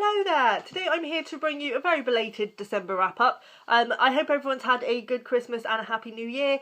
Hello there! Today I'm here to bring you a very belated December wrap-up. I hope everyone's had a good Christmas and a happy new year,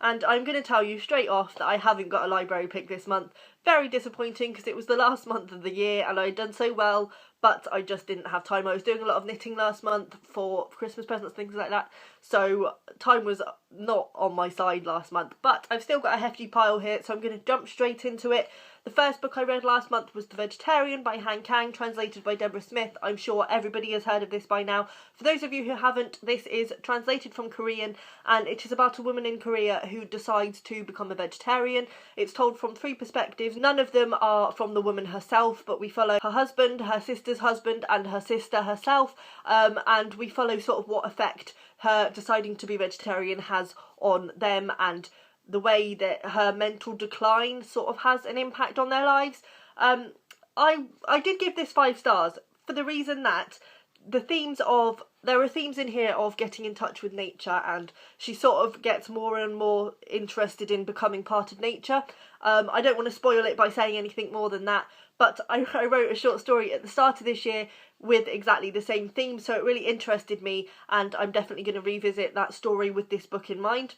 and I'm going to tell you straight off that I haven't got a library pick this month. Very disappointing because it was the last month of the year and I'd done so well, but I just didn't have time. I was doing a lot of knitting last month for Christmas presents, things like that, so time was not on my side last month, but I've still got a hefty pile here, so I'm going to jump straight into it. The first book I read last month was The Vegetarian by Han Kang, translated by Deborah Smith. I'm sure everybody has heard of this by now. For those of you who haven't, this is translated from Korean, and it is about a woman in Korea who decides to become a vegetarian. It's told from three perspectives. None of them are from the woman herself, but we follow her husband, her sister's husband, and her sister herself, and we follow sort of what effect her deciding to be vegetarian has on them, and the way that her mental decline sort of has an impact on their lives. I did give this 5 stars for the reason that there are themes in here of getting in touch with nature, and she sort of gets more and more interested in becoming part of nature. I don't want to spoil it by saying anything more than that, but I wrote a short story at the start of this year with exactly the same theme, so it really interested me, and I'm definitely going to revisit that story with this book in mind.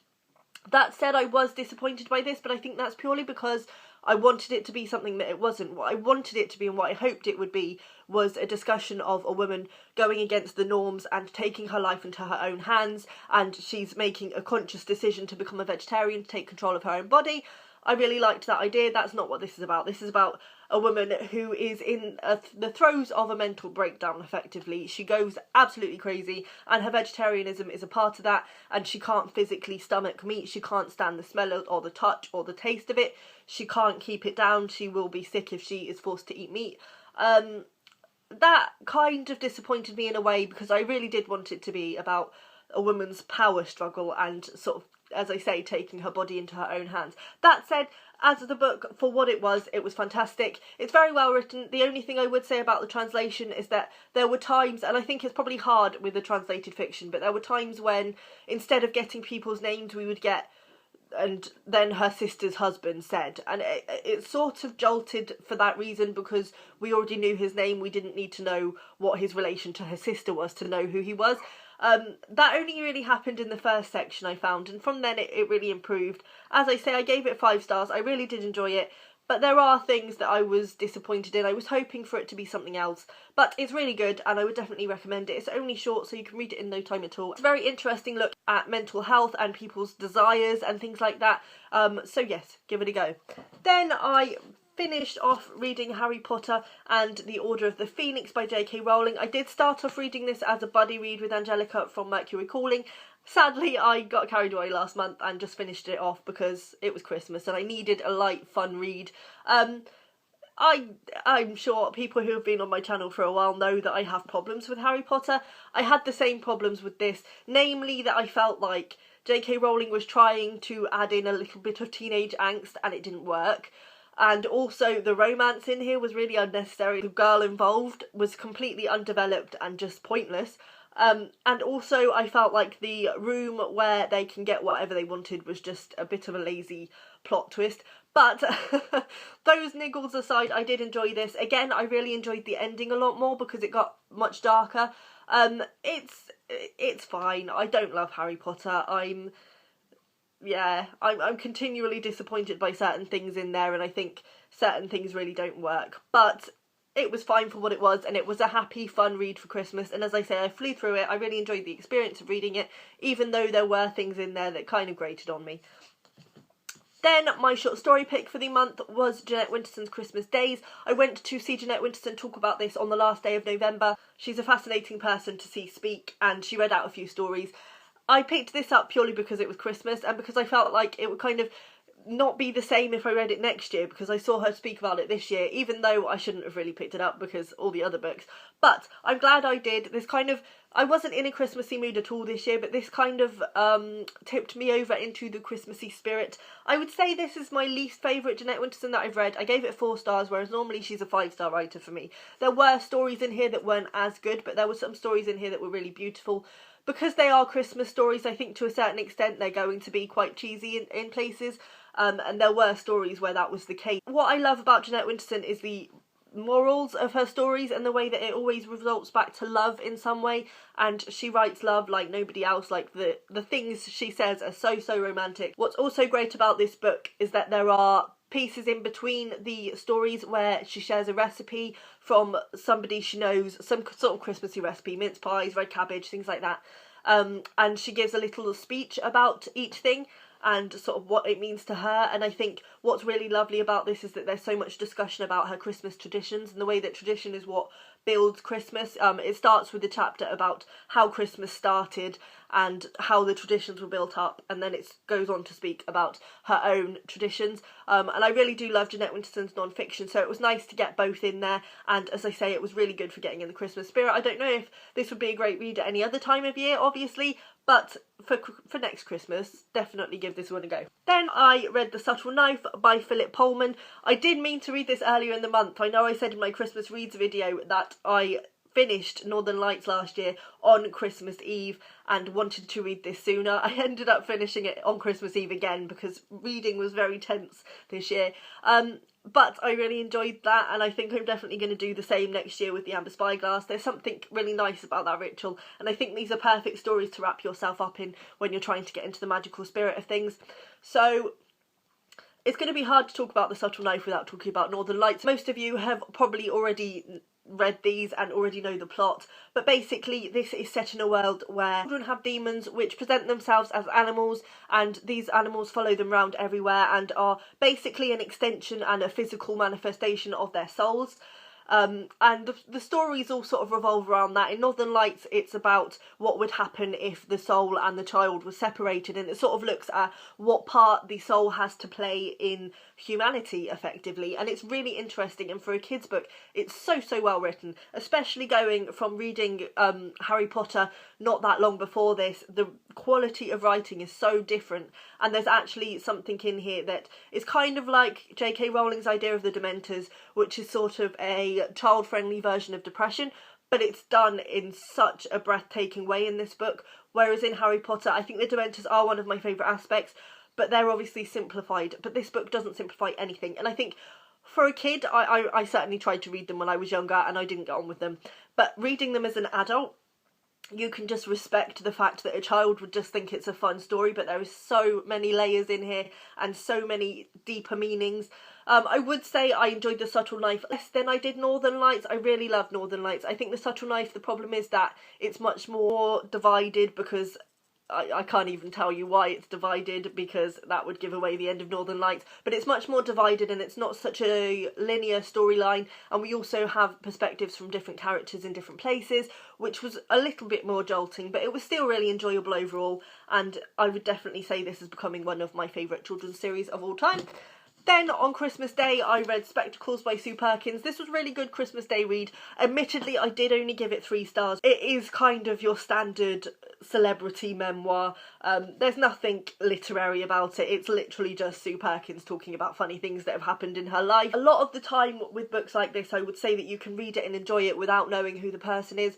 That said, I was disappointed by this, but I think that's purely because I wanted it to be something that it wasn't. What I wanted it to be and what I hoped it would be was a discussion of a woman going against the norms and taking her life into her own hands, and she's making a conscious decision to become a vegetarian, to take control of her own body. I really liked that idea. That's not what this is about. This is about a woman who is in the throes of a mental breakdown, effectively. She goes absolutely crazy, and her vegetarianism is a part of that, and she can't physically stomach meat. She can't stand the smell or the touch or the taste of it. She can't keep it down. She will be sick if she is forced to eat meat. That kind of disappointed me in a way, because I really did want it to be about a woman's power struggle and sort of, as I say, taking her body into her own hands. That said, as the book, for what it was fantastic. It's very well written. The only thing I would say about the translation is that there were times, and I think it's probably hard with the translated fiction, but there were times when instead of getting people's names, we would get "and then her sister's husband said," and it sort of jolted for that reason, because we already knew his name. We didn't need to know what his relation to her sister was to know who he was. That only really happened in the first section, I found, and from then it really improved. As I say, I gave it 5 stars. I really did enjoy it, but there are things that I was disappointed in. I was hoping for it to be something else, but it's really good and I would definitely recommend it. It's only short, so you can read it in no time at all. It's a very interesting look at mental health and people's desires and things like that, so yes, give it a go. Then I finished off reading Harry Potter and the Order of the Phoenix by J.K. Rowling. I did start off reading this as a buddy read with Angelica from Mercury Calling. Sadly, I got carried away last month and just finished it off because it was Christmas and I needed a light, fun read. I'm sure people who have been on my channel for a while know that I have problems with Harry Potter. I had the same problems with this, namely that I felt like J.K. Rowling was trying to add in a little bit of teenage angst and it didn't work. And also the romance in here was really unnecessary. The girl involved was completely undeveloped and just pointless. And also I felt like the room where they can get whatever they wanted was just a bit of a lazy plot twist. But those niggles aside, I did enjoy this. Again, I really enjoyed the ending a lot more because it got much darker. It's fine. I don't love Harry Potter. I'm continually disappointed by certain things in there, and I think certain things really don't work. But it was fine for what it was, and it was a happy, fun read for Christmas. And as I say, I flew through it. I really enjoyed the experience of reading it, even though there were things in there that kind of grated on me. Then my short story pick for the month was Jeanette Winterson's Christmas Days. I went to see Jeanette Winterson talk about this on the last day of November. She's a fascinating person to see speak, and she read out a few stories. I picked this up purely because it was Christmas and because I felt like it would kind of not be the same if I read it next year, because I saw her speak about it this year, even though I shouldn't have really picked it up because all the other books. But I'm glad I did. I wasn't in a Christmassy mood at all this year, but this kind of tipped me over into the Christmassy spirit. I would say this is my least favourite Jeanette Winterson that I've read. I gave it 4 stars, whereas normally she's a 5-star writer for me. There were stories in here that weren't as good, but there were some stories in here that were really beautiful. Because they are Christmas stories, I think to a certain extent they're going to be quite cheesy in places, and there were stories where that was the case. What I love about Jeanette Winterson is the morals of her stories and the way that it always results back to love in some way, and she writes love like nobody else. Like the things she says are so romantic. What's also great about this book is that there are pieces in between the stories where she shares a recipe from somebody she knows, some sort of Christmassy recipe, mince pies, red cabbage, things like that, and she gives a little speech about each thing and sort of what it means to her. And I think what's really lovely about this is that there's so much discussion about her Christmas traditions and the way that tradition is what builds Christmas. It starts with a chapter about how Christmas started and how the traditions were built up, and then it goes on to speak about her own traditions. And I really do love Jeanette Winterson's non-fiction, so it was nice to get both in there, and as I say, it was really good for getting in the Christmas spirit. I don't know if this would be a great read at any other time of year, obviously, but for next Christmas, definitely give this one a go. Then I read The Subtle Knife by Philip Pullman. I did mean to read this earlier in the month. I know I said in my Christmas reads video that I finished Northern Lights last year on Christmas Eve and wanted to read this sooner. I ended up finishing it on Christmas Eve again because reading was very tense this year. But I really enjoyed that, and I think I'm definitely going to do the same next year with The Amber Spyglass. There's something really nice about that ritual, and I think these are perfect stories to wrap yourself up in when you're trying to get into the magical spirit of things. So it's going to be hard to talk about The Subtle Knife without talking about Northern Lights. Most of you have probably already read these and already know the plot, but basically this is set in a world where children have demons which present themselves as animals, and these animals follow them around everywhere and are basically an extension and a physical manifestation of their souls. And the stories all sort of revolve around that. In Northern Lights, it's about what would happen if the soul and the child were separated, and it sort of looks at what part the soul has to play in humanity, effectively. And it's really interesting, and for a kid's book, it's so well written, especially going from reading Harry Potter not that long before this. The quality of writing is so different, and there's actually something in here that is kind of like J.K. Rowling's idea of the Dementors, which is sort of a child-friendly version of depression, but it's done in such a breathtaking way in this book. Whereas in Harry Potter, I think the Dementors are one of my favourite aspects, but they're obviously simplified. But this book doesn't simplify anything, and I think for a kid, I certainly tried to read them when I was younger and I didn't get on with them, but reading them as an adult, you can just respect the fact that a child would just think it's a fun story, but there is so many layers in here and so many deeper meanings. I would say I enjoyed The Subtle Knife less than I did Northern Lights. I really loved Northern Lights. I think The Subtle Knife, the problem is that it's much more divided, because I can't even tell you why it's divided, because that would give away the end of Northern Lights, but it's much more divided and it's not such a linear storyline, and we also have perspectives from different characters in different places, which was a little bit more jolting, but it was still really enjoyable overall, and I would definitely say this is becoming one of my favourite children's series of all time. Then on Christmas Day I read Spectacles by Sue Perkins. This was a really good Christmas Day read. Admittedly, I did only give it 3 stars. It is kind of your standard celebrity memoir. There's nothing literary about it. It's literally just Sue Perkins talking about funny things that have happened in her life. A lot of the time with books like this, I would say that you can read it and enjoy it without knowing who the person is.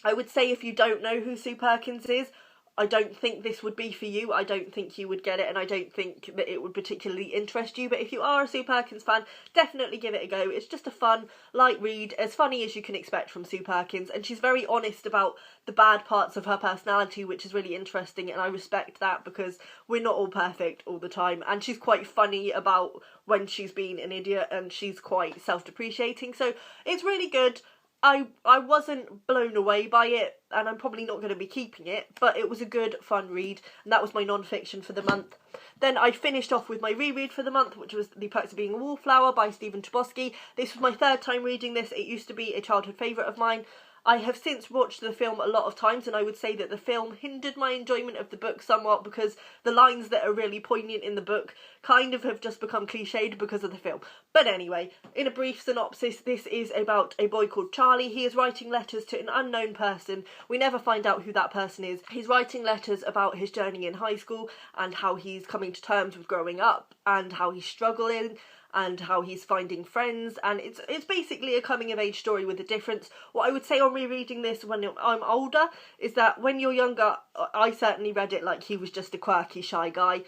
I would say if you don't know who Sue Perkins is, I don't think this would be for you. I don't think you would get it, and I don't think that it would particularly interest you. But if you are a Sue Perkins fan, definitely give it a go. It's just a fun, light read, as funny as you can expect from Sue Perkins. And she's very honest about the bad parts of her personality, which is really interesting, and I respect that because we're not all perfect all the time. And she's quite funny about when she's been an idiot, and she's quite self-depreciating. So it's really good. I wasn't blown away by it, and I'm probably not going to be keeping it, but it was a good, fun read, and that was my non-fiction for the month. Then I finished off with my reread for the month, which was The Perks of Being a Wallflower by Stephen Chbosky. This was my 3rd time reading this. It used to be a childhood favourite of mine. I have since watched the film a lot of times, and I would say that the film hindered my enjoyment of the book somewhat, because the lines that are really poignant in the book kind of have just become cliched because of the film. But anyway, in a brief synopsis, this is about a boy called Charlie. He is writing letters to an unknown person. We never find out who that person is. He's writing letters about his journey in high school and how he's coming to terms with growing up and how he's struggling and how he's finding friends, and it's basically a coming-of-age story with a difference. What I would say on rereading this when I'm older is that when you're younger, I certainly read it like he was just a quirky, shy guy.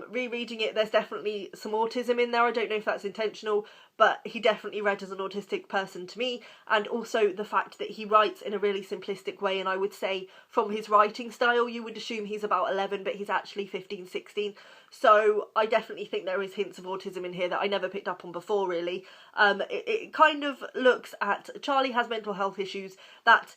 Rereading it, there's definitely some autism in there. I don't know if that's intentional, but he definitely read as an autistic person to me. And also the fact that he writes in a really simplistic way, and I would say from his writing style you would assume he's about 11, but he's actually 15, 16. So I definitely think there is hints of autism in here that I never picked up on before, really. It kind of looks at Charlie has mental health issues that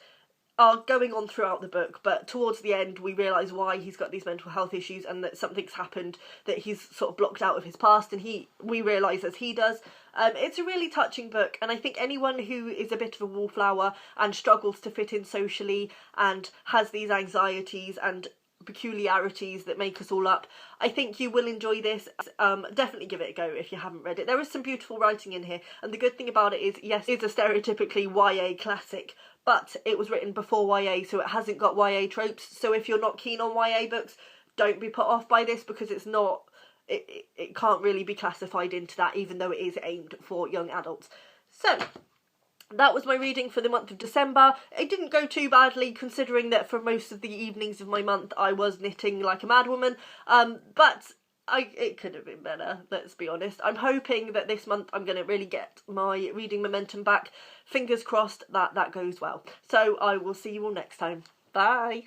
are going on throughout the book, but towards the end we realise why he's got these mental health issues, and that something's happened that he's sort of blocked out of his past, and we realise as he does. It's a really touching book, and I think anyone who is a bit of a wallflower and struggles to fit in socially and has these anxieties and peculiarities that make us all up, I think you will enjoy this. Definitely give it a go if you haven't read it. There is some beautiful writing in here, and the good thing about it is, yes, it's a stereotypically YA classic, but it was written before YA, so it hasn't got YA tropes. So if you're not keen on YA books, don't be put off by this, because it's not, it can't really be classified into that, even though it is aimed for young adults. So that was my reading for the month of December. It didn't go too badly, considering that for most of the evenings of my month I was knitting like a madwoman, but it could have been better, let's be honest. I'm hoping that this month I'm going to really get my reading momentum back. Fingers crossed that that goes well. So I will see you all next time. Bye!